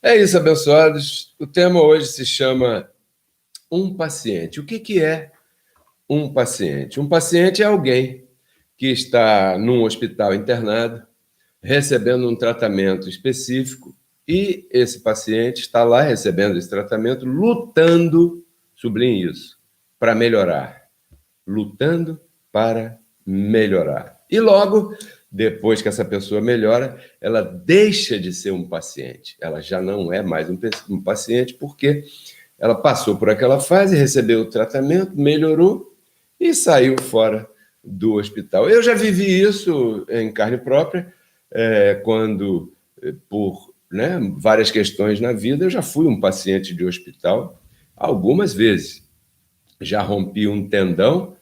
É isso, abençoados. O tema hoje se chama um paciente. O que é um paciente? Um paciente é alguém que está num hospital internado, recebendo um tratamento específico, e esse paciente está lá recebendo esse tratamento, lutando, sublinhe isso, para melhorar. Lutando para melhorar. E logo, depois que essa pessoa melhora, ela deixa de ser um paciente. Ela já não é mais um paciente, porque ela passou por aquela fase, recebeu o tratamento, melhorou e saiu fora do hospital. Eu já vivi isso em carne própria, quando, por várias questões na vida, eu já fui um paciente de hospital algumas vezes. Já rompi um tendão,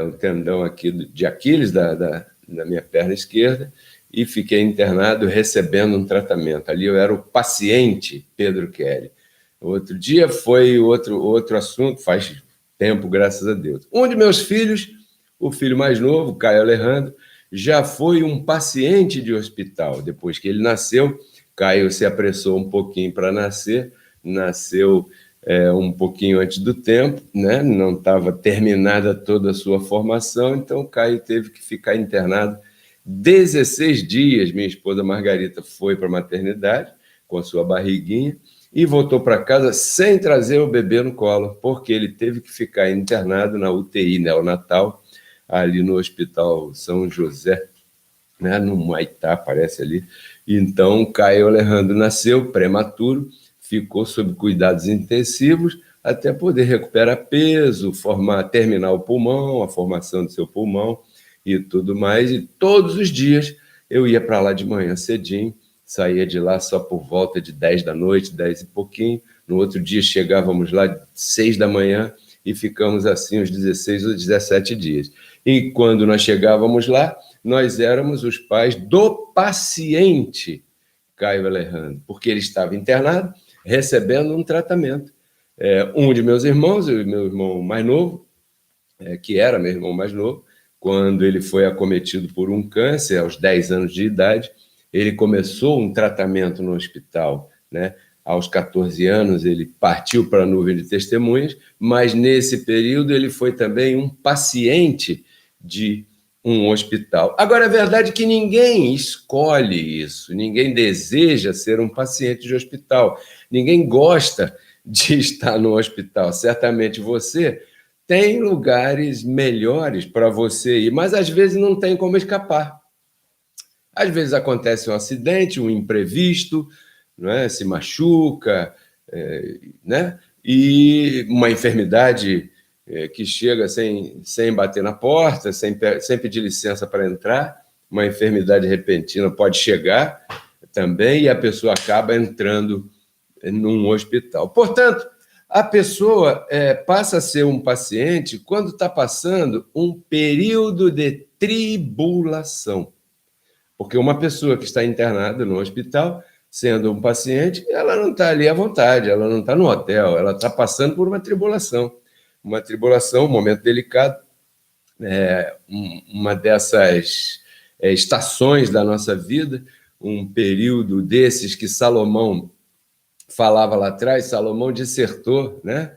o tendão aqui de Aquiles, da minha perna esquerda, e fiquei internado recebendo um tratamento. Ali eu era o paciente Pedro Kelly. Outro dia foi outro assunto, faz tempo, graças a Deus. Um de meus filhos, o filho mais novo, Caio Alejandro, já foi um paciente de hospital. Depois que ele nasceu, Caio se apressou um pouquinho para nascer, nasceu um pouquinho antes do tempo, né? Não estava terminada toda a sua formação, então Caio teve que ficar internado 16 dias. Minha esposa Margarita foi para a maternidade com a sua barriguinha e voltou para casa sem trazer o bebê no colo, porque ele teve que ficar internado na UTI neonatal, ali no Hospital São José, né? No Humaitá, parece ali. Então, Caio Alejandro nasceu prematuro, ficou sob cuidados intensivos até poder recuperar peso, terminar o pulmão, a formação do seu pulmão e tudo mais. E todos os dias eu ia para lá de manhã cedinho, saía de lá só por volta de 10 da noite, 10 e pouquinho. No outro dia chegávamos lá 6 da manhã e ficamos assim uns 16 ou 17 dias. E quando nós chegávamos lá, nós éramos os pais do paciente Caio Alejandro, porque ele estava internado, recebendo um tratamento. Um de meus irmãos, o meu irmão mais novo, que era meu irmão mais novo, quando ele foi acometido por um câncer, aos 10 anos de idade, ele começou um tratamento no hospital, né? Aos 14 anos, ele partiu para a nuvem de testemunhas, mas nesse período ele foi também um paciente de um hospital. Agora, é verdade que ninguém escolhe isso, ninguém deseja ser um paciente de hospital, ninguém gosta de estar no hospital. Certamente você tem lugares melhores para você ir, mas às vezes não tem como escapar. Às vezes acontece um acidente, um imprevisto, né? Se machuca, né? E uma enfermidade que chega sem bater na porta, sem pedir licença para entrar. Uma enfermidade repentina pode chegar também e a pessoa acaba entrando num hospital. Portanto, a pessoa passa a ser um paciente quando está passando um período de tribulação. Porque uma pessoa que está internada no hospital, sendo um paciente, ela não está ali à vontade, ela não está no hotel, ela está passando por uma tribulação, um momento delicado, uma dessas estações da nossa vida, um período desses que Salomão falava lá atrás. Salomão dissertou, né,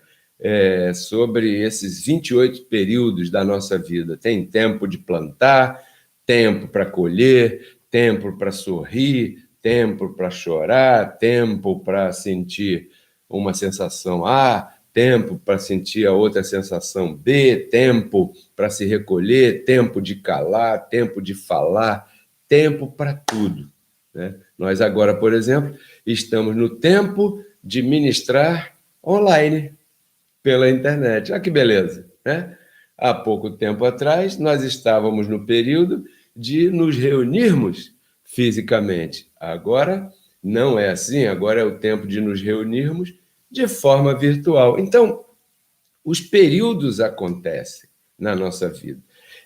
sobre esses 28 períodos da nossa vida. Tem tempo de plantar, tempo para colher, tempo para sorrir, tempo para chorar, tempo para sentir uma sensação A, tempo para sentir a outra sensação B, tempo para se recolher, tempo de calar, tempo de falar, tempo para tudo, né? Nós agora, por exemplo, estamos no tempo de ministrar online, pela internet. Olha que beleza, né? Há pouco tempo atrás, nós estávamos no período de nos reunirmos fisicamente. Agora, não é assim. Agora é o tempo de nos reunirmos de forma virtual. Então, os períodos acontecem na nossa vida.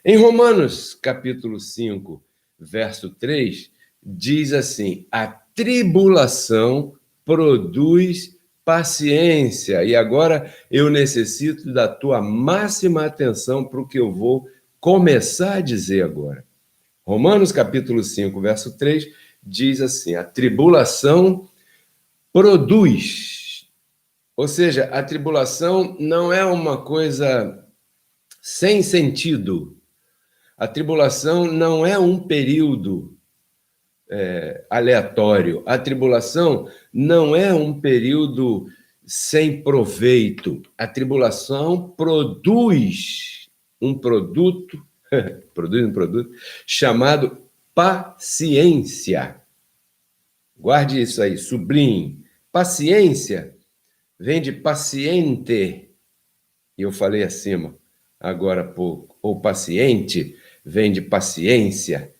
Em Romanos, capítulo 5, verso 3, diz assim: a tribulação produz paciência. E agora eu necessito da tua máxima atenção para o que eu vou começar a dizer agora. Romanos capítulo 5, verso 3, diz assim: a tribulação produz. Ou seja, a tribulação não é uma coisa sem sentido. A tribulação não é um período aleatório. A tribulação não é um período sem proveito. A tribulação produz um produto, chamado paciência. Guarde isso aí, sublinhe. Paciência vem de paciente, e eu falei acima, agora há pouco. Ou paciente vem de paciência,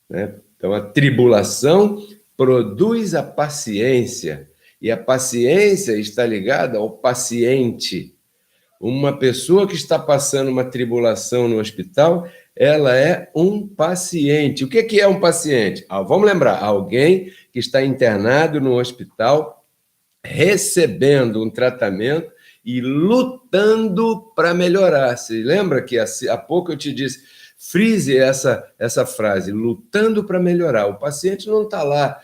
né? Então, a tribulação produz a paciência, e a paciência está ligada ao paciente. Uma pessoa que está passando uma tribulação no hospital, ela é um paciente. O que é um paciente? Vamos lembrar, alguém que está internado no hospital, recebendo um tratamento e lutando para melhorar. Você lembra que há pouco eu te disse, frise essa frase, lutando para melhorar. O paciente não está lá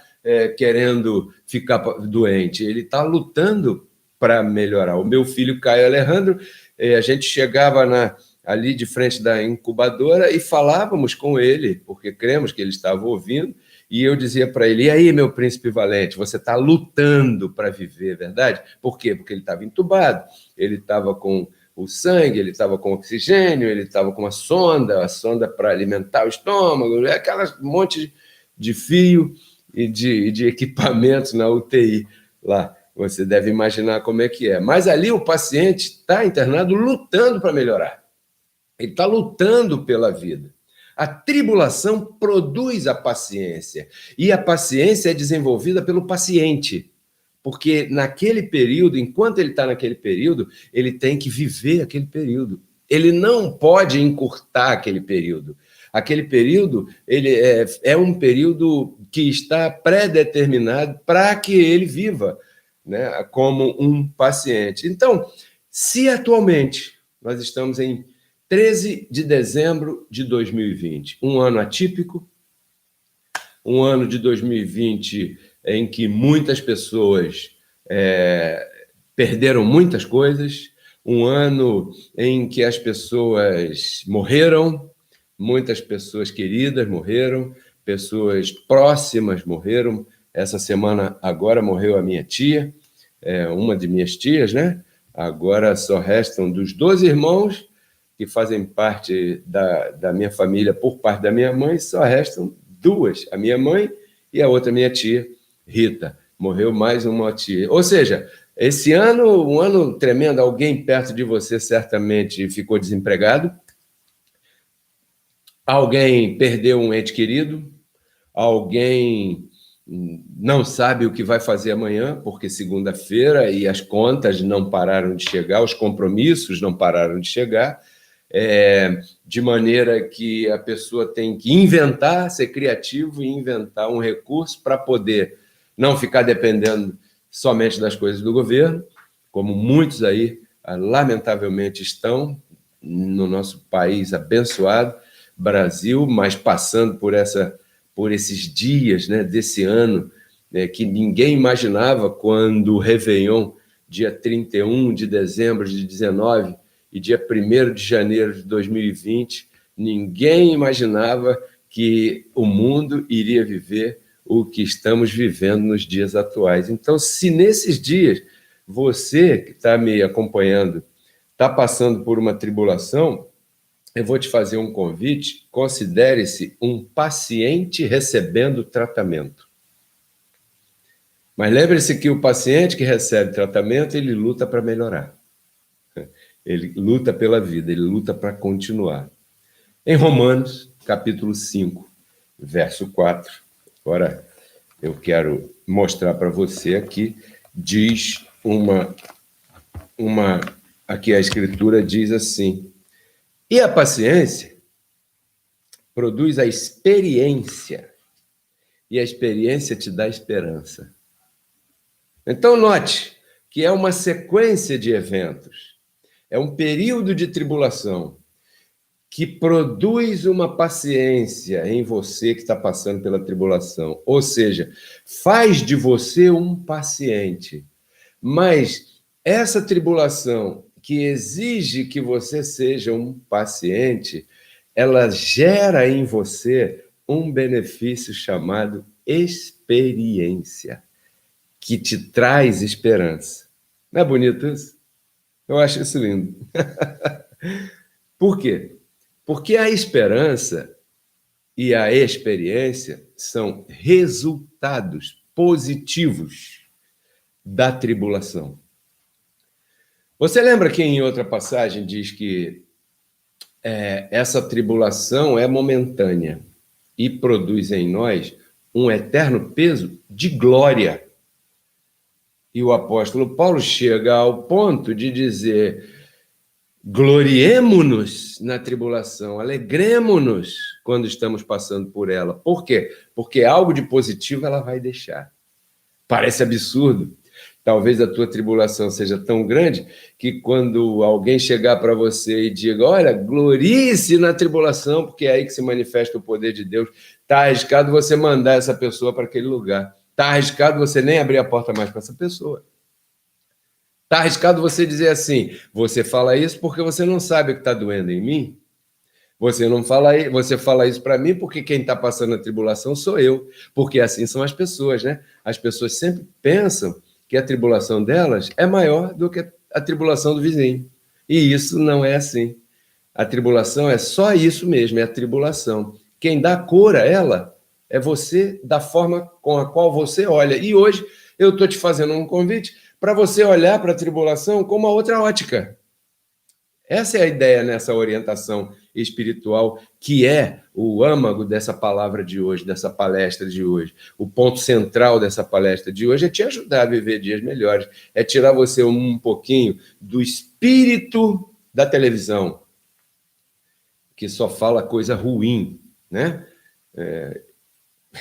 querendo ficar doente, ele está lutando para melhorar. O meu filho Caio Alejandro, a gente chegava ali de frente da incubadora e falávamos com ele, porque cremos que ele estava ouvindo, e eu dizia para ele, e aí, meu príncipe valente, você está lutando para viver, é verdade? Por quê? Porque ele estava entubado, ele estava com o sangue, ele estava com oxigênio, ele estava com a sonda para alimentar o estômago, aquelas monte de fio e de equipamentos na UTI lá. Você deve imaginar como é que é. Mas ali o paciente está internado lutando para melhorar. Ele está lutando pela vida. A tribulação produz a paciência. E a paciência é desenvolvida pelo paciente. Porque naquele período, enquanto ele está naquele período, ele tem que viver aquele período. Ele não pode encurtar aquele período. Aquele período ele é um período que está pré-determinado para que ele viva, né, como um paciente. Então, se atualmente nós estamos em 13 de dezembro de 2020, um ano atípico, um ano de 2020 em que muitas pessoas perderam muitas coisas, um ano em que as pessoas morreram, muitas pessoas queridas morreram, pessoas próximas morreram. Essa semana agora morreu a minha tia, uma de minhas tias, né? Agora só restam dos 12 irmãos que fazem parte da minha família por parte da minha mãe, só restam duas, a minha mãe e a outra minha tia, Rita. Morreu mais uma tia. Ou seja, esse ano, um ano tremendo, alguém perto de você certamente ficou desempregado, alguém perdeu um ente querido, alguém não sabe o que vai fazer amanhã, porque segunda-feira e as contas não pararam de chegar, os compromissos não pararam de chegar, de maneira que a pessoa tem que inventar, ser criativo e inventar um recurso para poder não ficar dependendo somente das coisas do governo, como muitos aí, lamentavelmente, estão no nosso país abençoado, Brasil, mas passando por esses dias, né, desse ano, que ninguém imaginava, quando o Réveillon, dia 31 de dezembro de 19 e dia 1º de janeiro de 2020, ninguém imaginava que o mundo iria viver o que estamos vivendo nos dias atuais. Então, se nesses dias você que está me acompanhando está passando por uma tribulação, eu vou te fazer um convite, considere-se um paciente recebendo tratamento. Mas lembre-se que o paciente que recebe tratamento, ele luta para melhorar. Ele luta pela vida, ele luta para continuar. Em Romanos, capítulo 5, verso 4, agora eu quero mostrar para você aqui, diz aqui a Escritura diz assim: e a paciência produz a experiência, e a experiência te dá esperança. Então, note que é uma sequência de eventos, é um período de tribulação que produz uma paciência em você que está passando pela tribulação. Ou seja, faz de você um paciente. Mas essa tribulação que exige que você seja um paciente, ela gera em você um benefício chamado experiência, que te traz esperança. Não é bonito isso? Eu acho isso lindo. Por quê? Porque a esperança e a experiência são resultados positivos da tribulação. Você lembra que em outra passagem diz que essa tribulação é momentânea e produz em nós um eterno peso de glória. E o apóstolo Paulo chega ao ponto de dizer: gloriemo-nos na tribulação, alegremo-nos quando estamos passando por ela. Por quê? Porque algo de positivo ela vai deixar. Parece absurdo. Talvez a tua tribulação seja tão grande que quando alguém chegar para você e diga: olha, glorie-se na tribulação, porque é aí que se manifesta o poder de Deus, está arriscado você mandar essa pessoa para aquele lugar. Está arriscado você nem abrir a porta mais para essa pessoa. Está arriscado você dizer assim: você fala isso porque você não sabe o que está doendo em mim. Você fala isso para mim porque quem está passando a tribulação sou eu. Porque assim são as pessoas, né? As pessoas sempre pensam que a tribulação delas é maior do que a tribulação do vizinho. E isso não é assim. A tribulação é só isso mesmo, é a tribulação. Quem dá cor a ela é você, da forma com a qual você olha. E hoje eu estou te fazendo um convite para você olhar para a tribulação com uma outra ótica. Essa é a ideia nessa orientação espiritual, que é o âmago dessa palavra de hoje, dessa palestra de hoje. O ponto central dessa palestra de hoje é te ajudar a viver dias melhores, é tirar você um pouquinho do espírito da televisão, que só fala coisa ruim, né?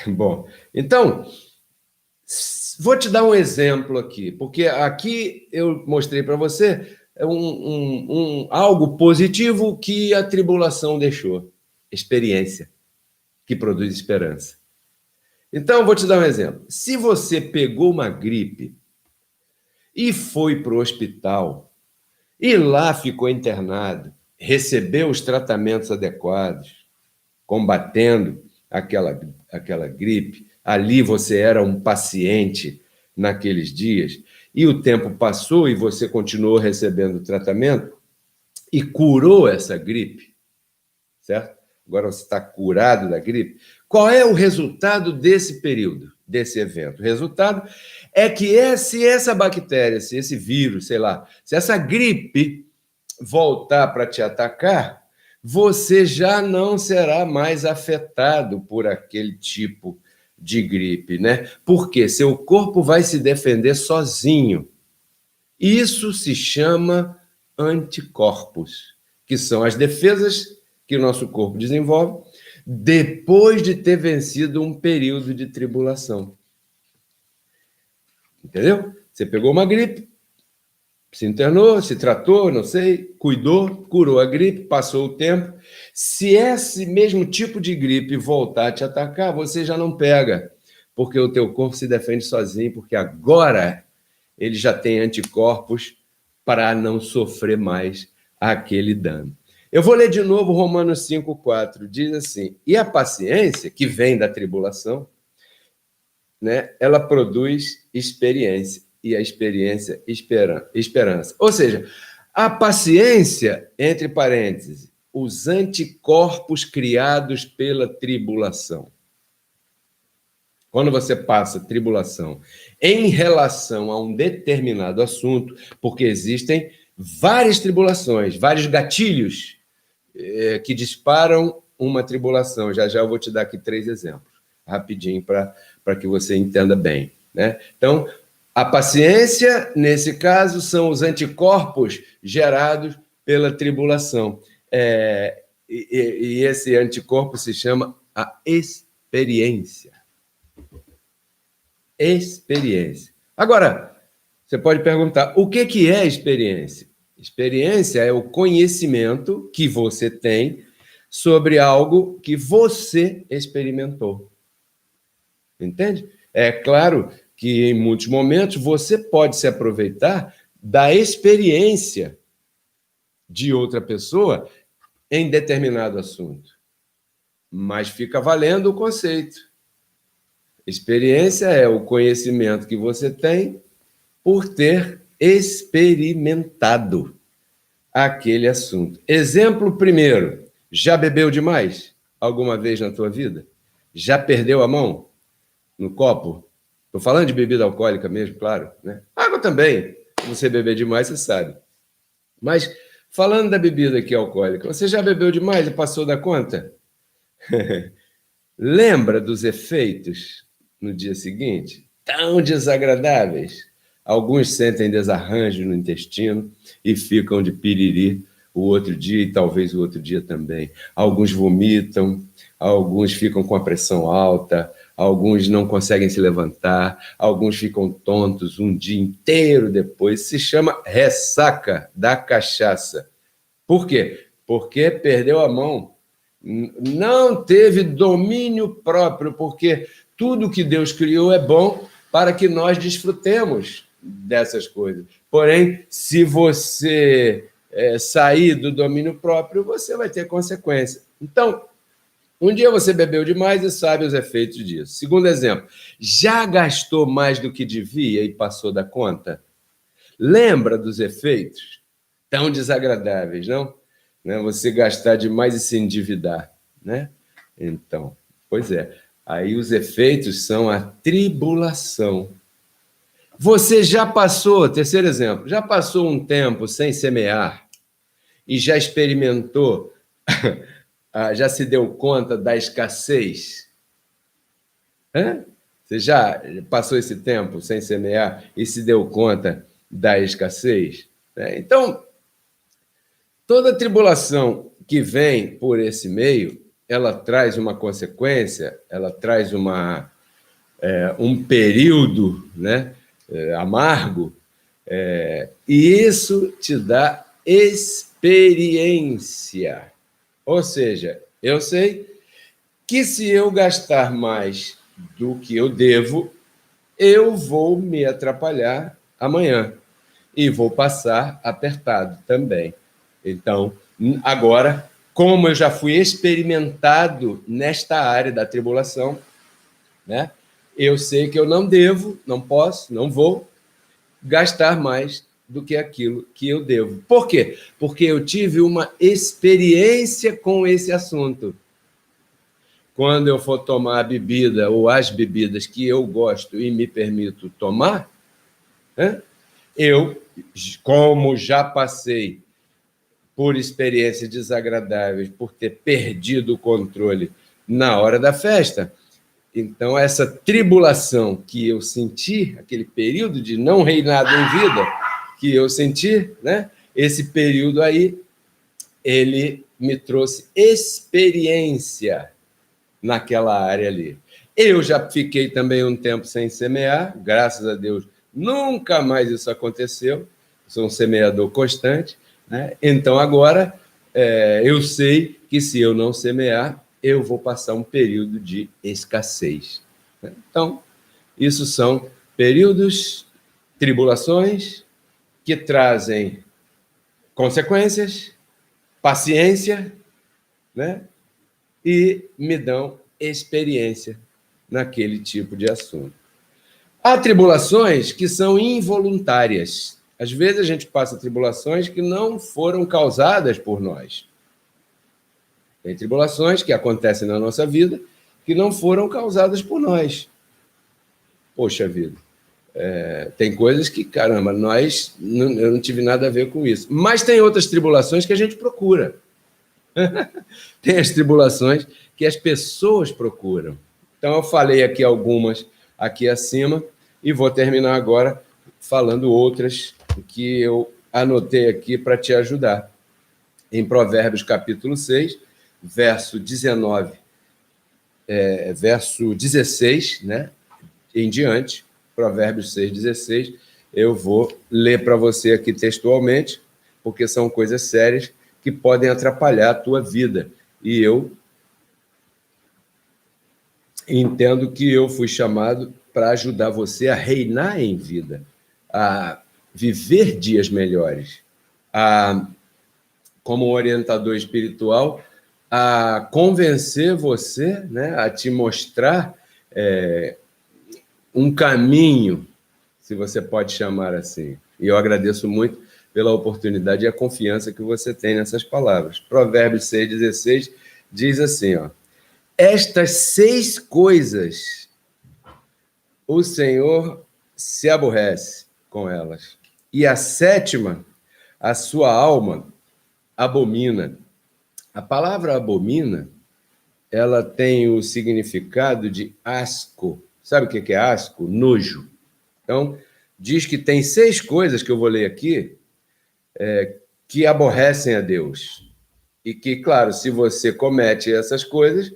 Bom, então, vou te dar um exemplo aqui, porque aqui eu mostrei para você algo positivo que a tribulação deixou. Experiência, que produz esperança. Então, vou te dar um exemplo. Se você pegou uma gripe e foi para o hospital e lá ficou internado, recebeu os tratamentos adequados, combatendo aquela gripe, ali você era um paciente naqueles dias, e o tempo passou e você continuou recebendo tratamento e curou essa gripe, certo? Agora você está curado da gripe. Qual é o resultado desse período, desse evento? O resultado é que se essa bactéria, se esse vírus, sei lá, se essa gripe voltar para te atacar, você já não será mais afetado por aquele tipo de gripe, né? Porque seu corpo vai se defender sozinho. Isso se chama anticorpos, que são as defesas que o nosso corpo desenvolve depois de ter vencido um período de tribulação. Entendeu? Você pegou uma gripe, se internou, se tratou, não sei, cuidou, curou a gripe, passou o tempo. Se esse mesmo tipo de gripe voltar a te atacar, você já não pega, porque o teu corpo se defende sozinho, porque agora ele já tem anticorpos para não sofrer mais aquele dano. Eu vou ler de novo Romanos 5,4. Diz assim: e a paciência, que vem da tribulação, né, ela produz experiência. E a experiência, esperança. Ou seja, a paciência, entre parênteses, os anticorpos criados pela tribulação. Quando você passa tribulação em relação a um determinado assunto, porque existem várias tribulações, vários gatilhos que disparam uma tribulação. Já já eu vou te dar aqui 3 exemplos, rapidinho, para que você entenda bem, né? Então, a paciência, nesse caso, são os anticorpos gerados pela tribulação. E esse anticorpo se chama a experiência. Experiência. Agora, você pode perguntar, o que é experiência? Experiência é o conhecimento que você tem sobre algo que você experimentou. Entende? É claro que, em muitos momentos, você pode se aproveitar da experiência de outra pessoa em determinado assunto. Mas fica valendo o conceito. Experiência é o conhecimento que você tem por ter experimentado aquele assunto. Exemplo primeiro, já bebeu demais alguma vez na tua vida? Já perdeu a mão no copo? Estou falando de bebida alcoólica mesmo, claro, né? Água também. Se você beber demais, você sabe. Mas falando da bebida aqui alcoólica, você já bebeu demais e passou da conta? Lembra dos efeitos no dia seguinte? Tão desagradáveis. Alguns sentem desarranjo no intestino e ficam de piriri o outro dia e talvez o outro dia também. Alguns vomitam, alguns ficam com a pressão alta, alguns não conseguem se levantar, alguns ficam tontos um dia inteiro depois. Se chama ressaca da cachaça. Por quê? Porque perdeu a mão. Não teve domínio próprio, porque tudo que Deus criou é bom para que nós desfrutemos dessas coisas. Porém, se você sair do domínio próprio, você vai ter consequência. Então, um dia você bebeu demais e sabe os efeitos disso. Segundo exemplo, já gastou mais do que devia e passou da conta? Lembra dos efeitos? Tão desagradáveis, não? Você gastar demais e se endividar, né? Então, pois é. Aí os efeitos são a tribulação. Você já passou, terceiro exemplo, já passou um tempo sem semear e já experimentou, já se deu conta da escassez? Você já passou esse tempo sem semear e se deu conta da escassez? Então, toda tribulação que vem por esse meio, ela traz uma consequência, ela traz um período, né, amargo, e isso te dá experiência. Ou seja, eu sei que se eu gastar mais do que eu devo, eu vou me atrapalhar amanhã e vou passar apertado também. Então, agora, como eu já fui experimentado nesta área da tribulação, né, eu sei que eu não devo, não posso, não vou gastar mais do que aquilo que eu devo. Por quê? Porque eu tive uma experiência com esse assunto. Quando eu for tomar a bebida ou as bebidas que eu gosto e me permito tomar, né, eu, como já passei por experiências desagradáveis, por ter perdido o controle na hora da festa, então essa tribulação que eu senti, aquele período de não reinado em vida que eu senti, né? Esse período aí, ele me trouxe experiência naquela área ali. Eu já fiquei também um tempo sem semear, graças a Deus, nunca mais isso aconteceu, sou um semeador constante, né? Então agora eu sei que se eu não semear, eu vou passar um período de escassez. Então, isso são períodos, tribulações, que trazem consequências, paciência, né? E me dão experiência naquele tipo de assunto. Há tribulações que são involuntárias. Às vezes a gente passa tribulações que não foram causadas por nós. Tem tribulações que acontecem na nossa vida que não foram causadas por nós. Poxa vida. Tem coisas que, caramba, eu não tive nada a ver com isso. Mas tem outras tribulações que a gente procura. Tem as tribulações que as pessoas procuram. Então, eu falei aqui algumas aqui acima e vou terminar agora falando outras que eu anotei aqui para te ajudar. Em Provérbios, capítulo 6, verso 19, verso 16, né, em diante, Provérbios 6, 16, eu vou ler para você aqui textualmente, porque são coisas sérias que podem atrapalhar a tua vida E eu entendo que eu fui chamado para ajudar você a reinar em vida, a viver dias melhores, a, como orientador espiritual, a convencer você, né, a te mostrar um caminho, se você pode chamar assim. E eu agradeço muito pela oportunidade e a confiança que você tem nessas palavras. Provérbios 6,16 diz assim, ó: estas 6 coisas o Senhor se aborrece com elas, e a 7ª, a sua alma abomina. A palavra abomina, ela tem o significado de asco. Sabe o que é asco? Nojo. Então, diz que tem 6 coisas que eu vou ler aqui que aborrecem a Deus. E que, claro, se você comete essas coisas,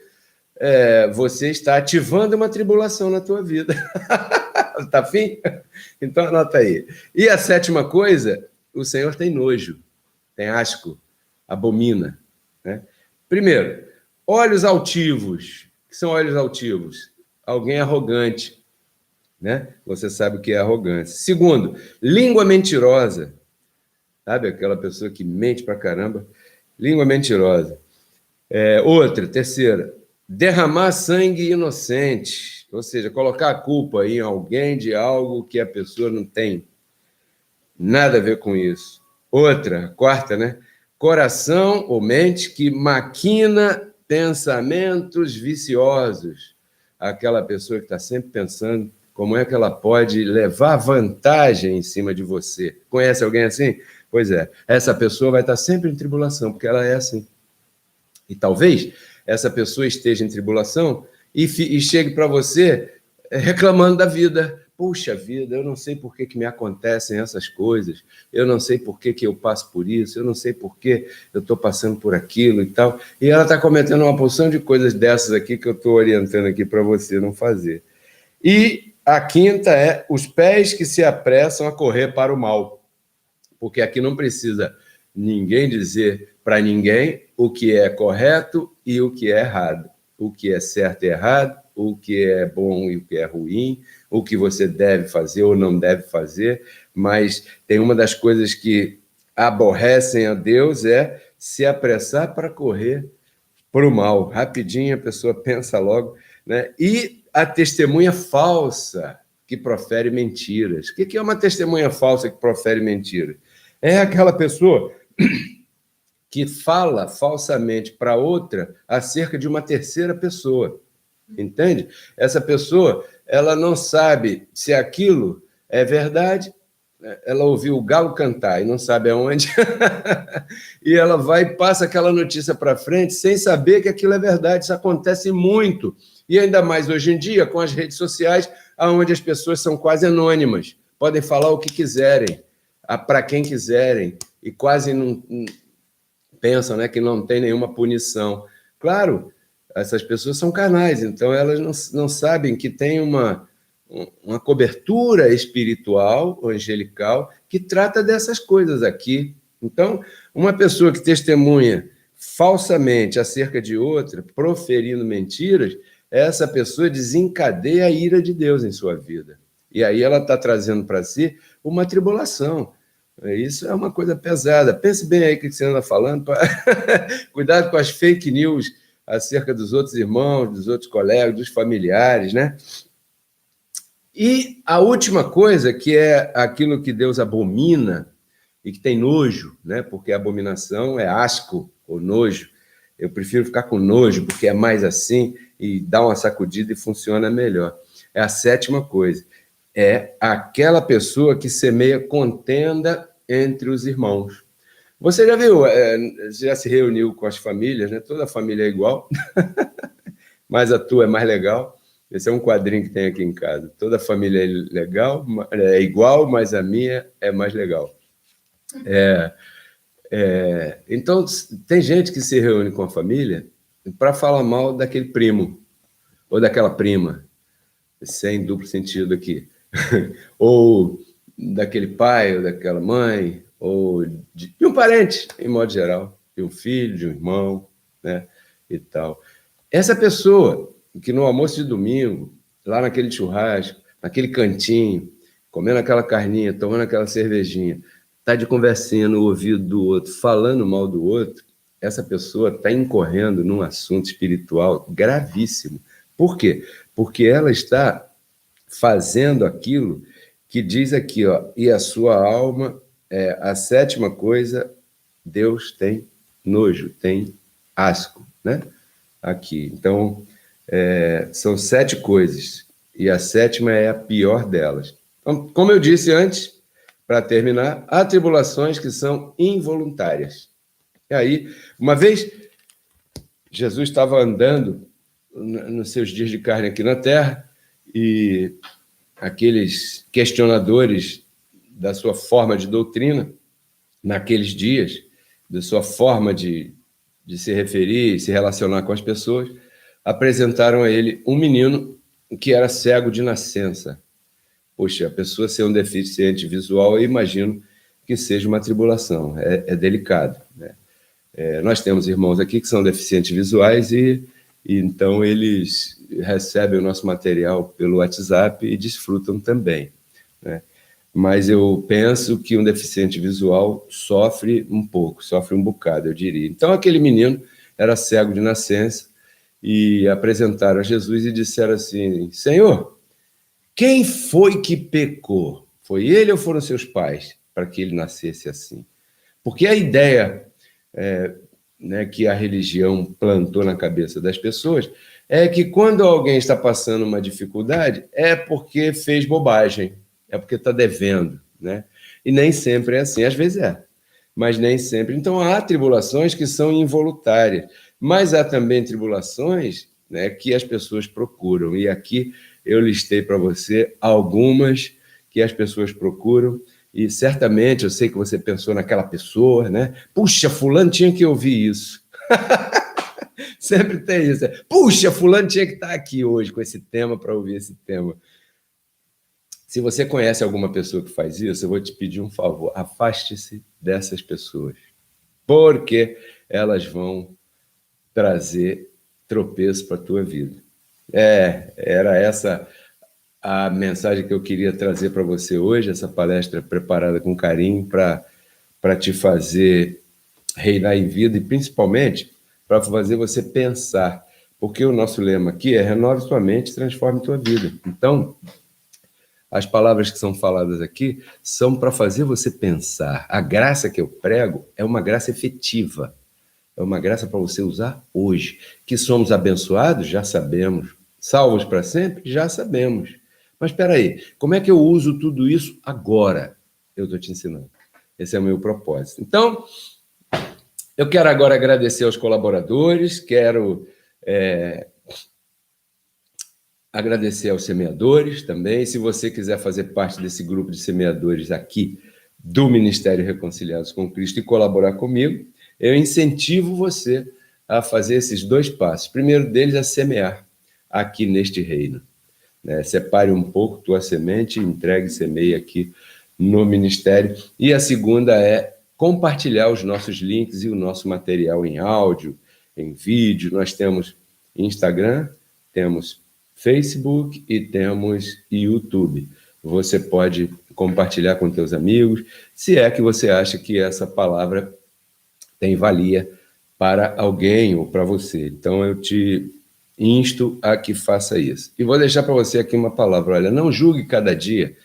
você está ativando uma tribulação na tua vida. Tá afim? Então anota aí. E a 7ª coisa, o Senhor tem nojo, tem asco, abomina. Né? Primeiro, olhos altivos. O que são olhos altivos? Alguém arrogante. Né? Você sabe o que é arrogância. Segundo, língua mentirosa. Sabe aquela pessoa que mente pra caramba? Língua mentirosa. Terceira, derramar sangue inocente, ou seja, colocar a culpa em alguém de algo que a pessoa não tem nada a ver com isso. Quarta, né? Coração ou mente que maquina pensamentos viciosos. Aquela pessoa que está sempre pensando como é que ela pode levar vantagem em cima de você. Conhece alguém assim? Pois é, essa pessoa vai estar sempre em tribulação, porque ela é assim. E talvez essa pessoa esteja em tribulação e chegue para você reclamando da vida. Puxa vida, eu não sei por que me acontecem essas coisas, eu não sei por que eu passo por isso, eu não sei por que eu estou passando por aquilo e tal. E ela está cometendo uma porção de coisas dessas aqui que eu estou orientando aqui para você não fazer. E a quinta é os pés que se apressam a correr para o mal. Porque aqui não precisa ninguém dizer para ninguém o que é correto e o que é errado, o que é certo e errado, o que é bom e o que é ruim, o que você deve fazer ou não deve fazer, mas tem uma das coisas que aborrecem a Deus é se apressar para correr para o mal. Rapidinho a pessoa pensa logo, né? E a testemunha falsa que profere mentiras. O que é uma testemunha falsa que profere mentiras? É aquela pessoa que fala falsamente para outra acerca de uma terceira pessoa, entende? Essa pessoa, ela não sabe se aquilo é verdade, ela ouviu o galo cantar e não sabe aonde, e ela vai e passa aquela notícia para frente sem saber que aquilo é verdade. Isso acontece muito, e ainda mais hoje em dia com as redes sociais, onde as pessoas são quase anônimas, podem falar o que quiserem, para quem quiserem, e quase não pensam, né, que não tem nenhuma punição. Claro, essas pessoas são carnais, então elas não sabem que tem uma cobertura espiritual ou angelical que trata dessas coisas aqui. Então, uma pessoa que testemunha falsamente acerca de outra, proferindo mentiras, essa pessoa desencadeia a ira de Deus em sua vida. E aí ela está trazendo para si uma tribulação. Isso é uma coisa pesada. Pense bem aí o que você anda falando. Cuidado com as fake news acerca dos outros irmãos, dos outros colegas, dos familiares, né? E a última coisa, que é aquilo que Deus abomina e que tem nojo, né? Porque a abominação é asco ou nojo. Eu prefiro ficar com nojo, porque é mais assim e dá uma sacudida e funciona melhor. É a 7ª coisa. É aquela pessoa que semeia contenda entre os irmãos. Você já viu, já se reuniu com as famílias, né? Toda a família é igual, mas a tua é mais legal. Esse é um quadrinho que tem aqui em casa. Toda a família é legal, é igual, mas a minha é mais legal. Então, tem gente que se reúne com a família para falar mal daquele primo ou daquela prima, sem duplo sentido aqui, ou daquele pai ou daquela mãe, ou de um parente, em modo geral, de um filho, de um irmão, né? e tal. Essa pessoa que no almoço de domingo, lá naquele churrasco, naquele cantinho, comendo aquela carninha, tomando aquela cervejinha, está de conversinha no ouvido do outro, falando mal do outro, essa pessoa está incorrendo num assunto espiritual gravíssimo. Por quê? Porque ela está fazendo aquilo que diz aqui, ó, e a sua alma, a sétima coisa, Deus tem nojo, tem asco, né? Aqui. Então, são 7 coisas, e a sétima é a pior delas. Então, como eu disse antes, para terminar, há tribulações que são involuntárias. E aí, uma vez, Jesus estava andando nos seus dias de carne aqui na Terra, e aqueles questionadores da sua forma de doutrina, naqueles dias, da sua forma de se referir e se relacionar com as pessoas, apresentaram a ele um menino que era cego de nascença. Poxa, a pessoa ser um deficiente visual, eu imagino que seja uma tribulação, é delicado, né? Nós temos irmãos aqui que são deficientes visuais e então eles recebem o nosso material pelo WhatsApp e desfrutam também, né? Mas eu penso que um deficiente visual sofre um pouco, sofre um bocado, eu diria. Então aquele menino era cego de nascença e apresentaram a Jesus e disseram assim: Senhor, quem foi que pecou? Foi ele ou foram seus pais para que ele nascesse assim? Porque a ideia né, que a religião plantou na cabeça das pessoas é que quando alguém está passando uma dificuldade é porque fez bobagem, é porque está devendo, né? E nem sempre é assim, às vezes mas nem sempre. Então há tribulações que são involuntárias, mas há também tribulações, né, que as pessoas procuram. E aqui eu listei para você algumas que as pessoas procuram. E certamente eu sei que você pensou naquela pessoa, né? Puxa, fulano tinha que ouvir isso. Sempre tem isso. Puxa, fulano tinha que estar aqui hoje com esse tema para ouvir esse tema. Se você conhece alguma pessoa que faz isso, eu vou te pedir um favor: afaste-se dessas pessoas, porque elas vão trazer tropeço para a tua vida. Era essa a mensagem que eu queria trazer para você hoje, essa palestra preparada com carinho para te fazer reinar em vida e principalmente para fazer você pensar, porque o nosso lema aqui é renove sua mente, transforme tua vida. Então, as palavras que são faladas aqui são para fazer você pensar. A graça que eu prego é uma graça efetiva, é uma graça para você usar hoje. Que somos abençoados, já sabemos. Salvos para sempre, já sabemos. Mas espera aí, como é que eu uso tudo isso agora? Eu estou te ensinando. Esse é o meu propósito. Então, eu quero agora agradecer aos colaboradores, quero agradecer aos semeadores também. Se você quiser fazer parte desse grupo de semeadores aqui do Ministério Reconciliados com Cristo e colaborar comigo, eu incentivo você a fazer esses 2 passos. O primeiro deles é semear aqui neste reino. Separe um pouco tua semente, entregue e semeie aqui no Ministério. E a segunda é compartilhar os nossos links e o nosso material em áudio, em vídeo. Nós temos Instagram, temos Facebook e temos YouTube. Você pode compartilhar com teus amigos, se é que você acha que essa palavra tem valia para alguém ou para você. Então, eu te insto a que faça isso. E vou deixar para você aqui uma palavra. Olha, não julgue cada dia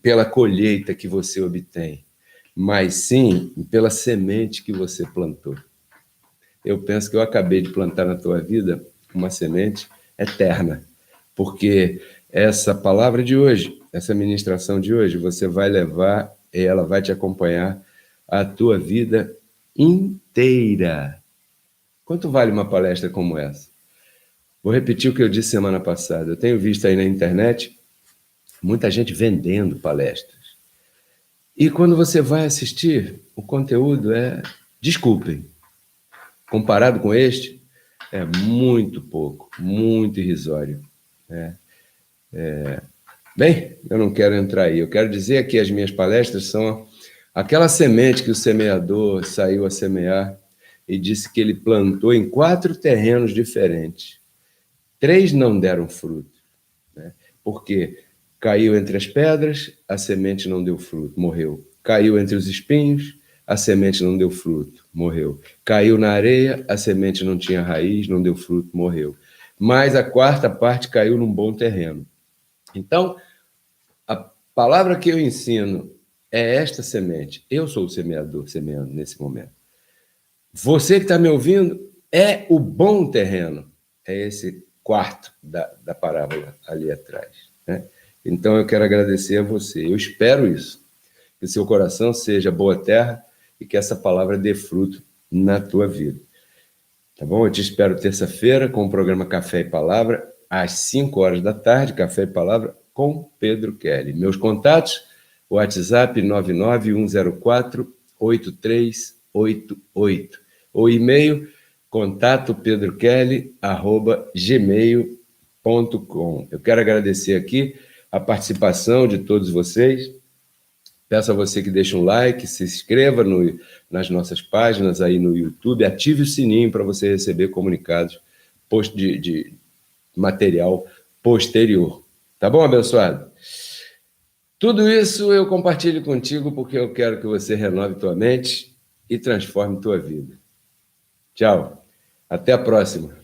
pela colheita que você obtém, mas sim pela semente que você plantou. Eu penso que eu acabei de plantar na tua vida uma semente eterna, porque essa palavra de hoje, essa ministração de hoje, você vai levar e ela vai te acompanhar a tua vida inteira. Quanto vale uma palestra como essa? Vou repetir o que eu disse semana passada. Eu tenho visto aí na internet muita gente vendendo palestras. E quando você vai assistir, o conteúdo desculpem, comparado com este, é muito pouco, muito irrisório. Bem, eu não quero entrar aí. Eu quero dizer que as minhas palestras são aquela semente que o semeador saiu a semear e disse que ele plantou em 4 terrenos diferentes. 3 não deram fruto, né? Porque caiu entre as pedras, a semente não deu fruto, morreu. Caiu entre os espinhos, a semente não deu fruto, morreu. Caiu na areia, a semente não tinha raiz, não deu fruto, morreu. Mas a 4ª parte caiu num bom terreno. Então, a palavra que eu ensino é esta semente. Eu sou o semeador semeando nesse momento. Você que está me ouvindo é o bom terreno. É esse quarto da parábola ali atrás, né? Então, eu quero agradecer a você. Eu espero isso, que o seu coração seja boa terra e que essa palavra dê fruto na tua vida. Tá bom? Eu te espero terça-feira com o programa Café e Palavra, às 5 horas da tarde, Café e Palavra com Pedro Kelly. Meus contatos, WhatsApp 99104-8388. O e-mail, contato@gmail.com. Eu quero agradecer aqui a participação de todos vocês. Peço a você que deixe um like, se inscreva nas nossas páginas aí no YouTube, ative o sininho para você receber comunicados de material posterior. Tá bom, abençoado? Tudo isso eu compartilho contigo porque eu quero que você renove tua mente e transforme tua vida. Tchau. Até a próxima.